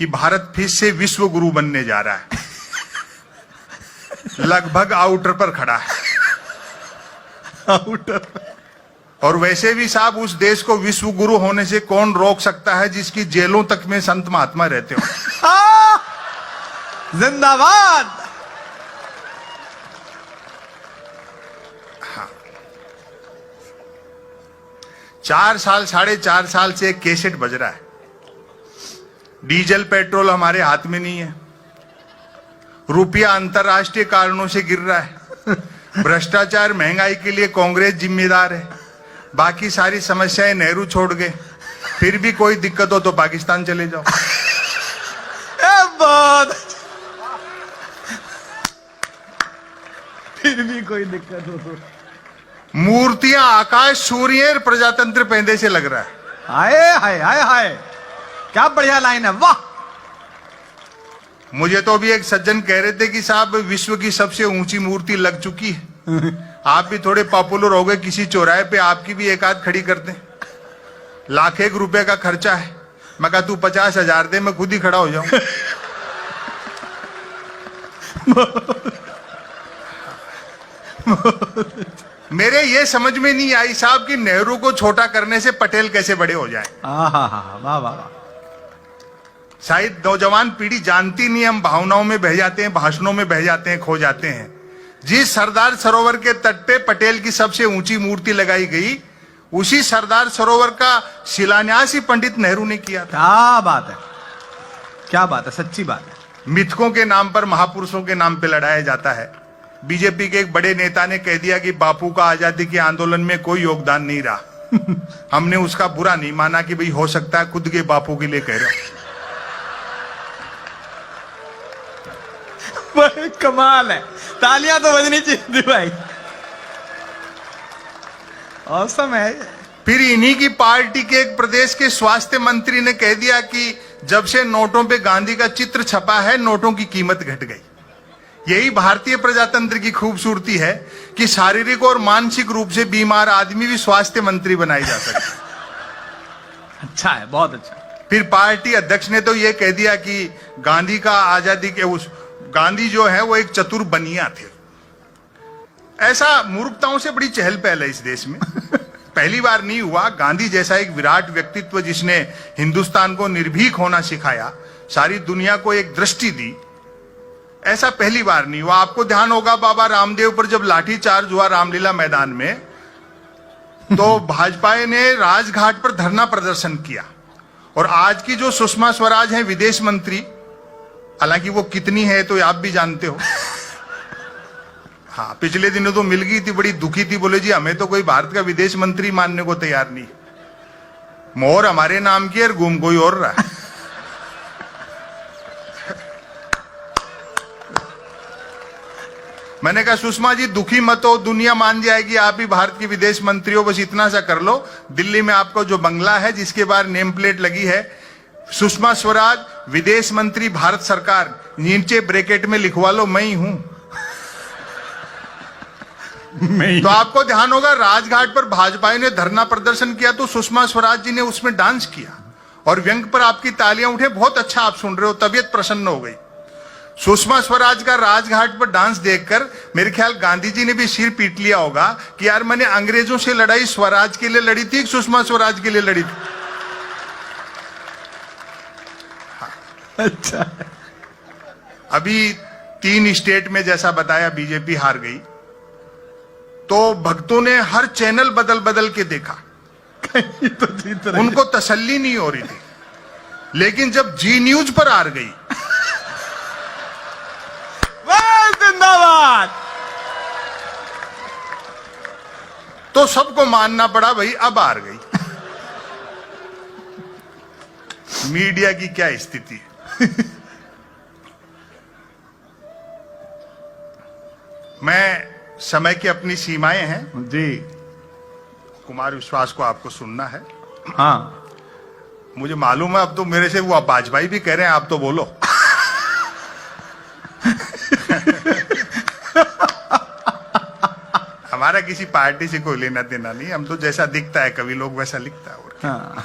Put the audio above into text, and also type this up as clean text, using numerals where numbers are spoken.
कि भारत फिर से विश्व गुरु बनने जा रहा है। लगभग आउटर पर खड़ा है। आउटर। और वैसे भी साहब, उस देश को विश्व गुरु होने से कौन रोक सकता है जिसकी जेलों तक में संत महात्मा रहते हो। जिंदाबाद। हाँ। 4 साल 4.5 साल से एक कैसेट बज रहा है, डीजल पेट्रोल हमारे हाथ में नहीं है, रुपया अंतरराष्ट्रीय कारणों से गिर रहा है, भ्रष्टाचार महंगाई के लिए कांग्रेस जिम्मेदार है, बाकी सारी समस्याएं नेहरू छोड़ गए, फिर भी कोई दिक्कत हो तो पाकिस्तान चले जाओ। बहुत। फिर भी कोई दिक्कत हो तो मूर्तियां आकाश सूर्य प्रजातंत्र पहले से लग रहा है। हाय हाय हाय हाय, क्या बढ़िया लाइन है, वाह। मुझे तो अभी एक सज्जन कह रहे थे कि साहब विश्व की सबसे ऊंची मूर्ति लग चुकी है, आप भी थोड़े पॉपुलर हो गए, किसी चौराहे पे आपकी भी एक आध खड़ी कर दें, ₹1,00,000 रुपए का खर्चा है। मैं कहा तू 50,000 दे, मैं खुद ही खड़ा हो जाऊं। मेरे ये समझ में नहीं आई साहब कि नेहरू को छोटा करने से पटेल कैसे बड़े हो जाए। वाह वाह। शायद नौजवान पीढ़ी जानती नहीं, हम भावनाओं में बह जाते हैं, भाषणों में बह जाते हैं, खो जाते हैं। जिस सरदार सरोवर के तट पे पटेल की सबसे ऊंची मूर्ति लगाई गई, उसी सरदार सरोवर का शिलान्यास ही पंडित नेहरू ने किया था। क्या बात है, क्या बात है, सच्ची बात है। मिथकों के नाम पर, महापुरुषों के नाम पे लड़ाया जाता है। बीजेपी के एक बड़े नेता ने कह दिया कि बापू का आजादी के आंदोलन में कोई योगदान नहीं रहा। हमने उसका बुरा नहीं माना कि भाई हो सकता है खुद के बापू के लिए कह रहे हो। भाई कमाल है, तालियां तो बजनी चाहिए भाई, औसम है। फिर इन्हीं की पार्टी के एक प्रदेश के स्वास्थ्य मंत्री ने कह दिया कि जब से नोटों पे गांधी का चित्र छपा है, नोटों की कीमत घट गई। यही भारतीय प्रजातंत्र की खूबसूरती है कि शारीरिक और मानसिक रूप से बीमार आदमी भी स्वास्थ्य मंत्री बनाई जा सकता है। अच्छा है, बहुत अच्छा। फिर पार्टी अध्यक्ष ने तो यह कह दिया कि गांधी का आजादी के गांधी जो है वो एक चतुर बनिया थे। ऐसा मूर्खताओं से बड़ी चहल पहल है इस देश में। पहली बार नहीं हुआ, गांधी जैसा एक विराट व्यक्तित्व जिसने हिंदुस्तान को निर्भीक होना सिखाया, सारी दुनिया को एक दृष्टि दी, ऐसा पहली बार नहीं हुआ। आपको ध्यान होगा बाबा रामदेव पर जब लाठीचार्ज हुआ रामलीला मैदान में, तो भाजपा ने राजघाट पर धरना प्रदर्शन किया। और आज की जो सुषमा स्वराज हैं विदेश मंत्री, हालांकि वो कितनी है तो आप भी जानते हो। हाँ, पिछले दिनों तो मिल गई थी, बड़ी दुखी थी, बोले जी हमें तो कोई भारत का विदेश मंत्री मानने को तैयार नहीं, मोहर हमारे नाम की और घूम कोई और रहा। मैंने कहा सुषमा जी दुखी मत हो, दुनिया मान जाएगी आप ही भारत की विदेश मंत्री हो, बस इतना सा कर लो, दिल्ली में आपका जो बंगला है जिसके बाहर नेम प्लेट लगी है सुषमा स्वराज विदेश मंत्री भारत सरकार, नीचे ब्रैकेट में लिखवा लो मैं ही हूं। तो आपको ध्यान होगा राजघाट पर भाजपा ने धरना प्रदर्शन किया तो सुषमा स्वराज जी ने उसमें डांस किया और व्यंग पर आपकी तालियां उठे। बहुत अच्छा आप सुन रहे हो, तबीयत प्रसन्न हो गई। सुषमा स्वराज का राजघाट पर डांस देखकर मेरे ख्याल गांधी जी ने भी सिर पीट लिया होगा कि यार मैंने अंग्रेजों से लड़ाई स्वराज के लिए लड़ी थी, सुषमा स्वराज के लिए लड़ी थी। अच्छा, अभी 3 स्टेट में जैसा बताया बीजेपी हार गई, तो भक्तों ने हर चैनल बदल बदल के देखा, तो जीत रही उनको तसल्ली नहीं हो रही थी। लेकिन जब जी न्यूज पर हार गई, जिंदाबाद, तो सबको मानना पड़ा भाई अब हार गई। मीडिया की क्या स्थिति है। मैं समय की अपनी सीमाएं हैं जी। कुमार विश्वास को आपको सुनना है। हाँ, मुझे मालूम है अब तो मेरे से वो वाजपेयी भी कह रहे हैं आप तो बोलो। हमारा किसी पार्टी से कोई लेना देना नहीं, हम तो जैसा दिखता है कवि लोग वैसा लिखता है। हाँ।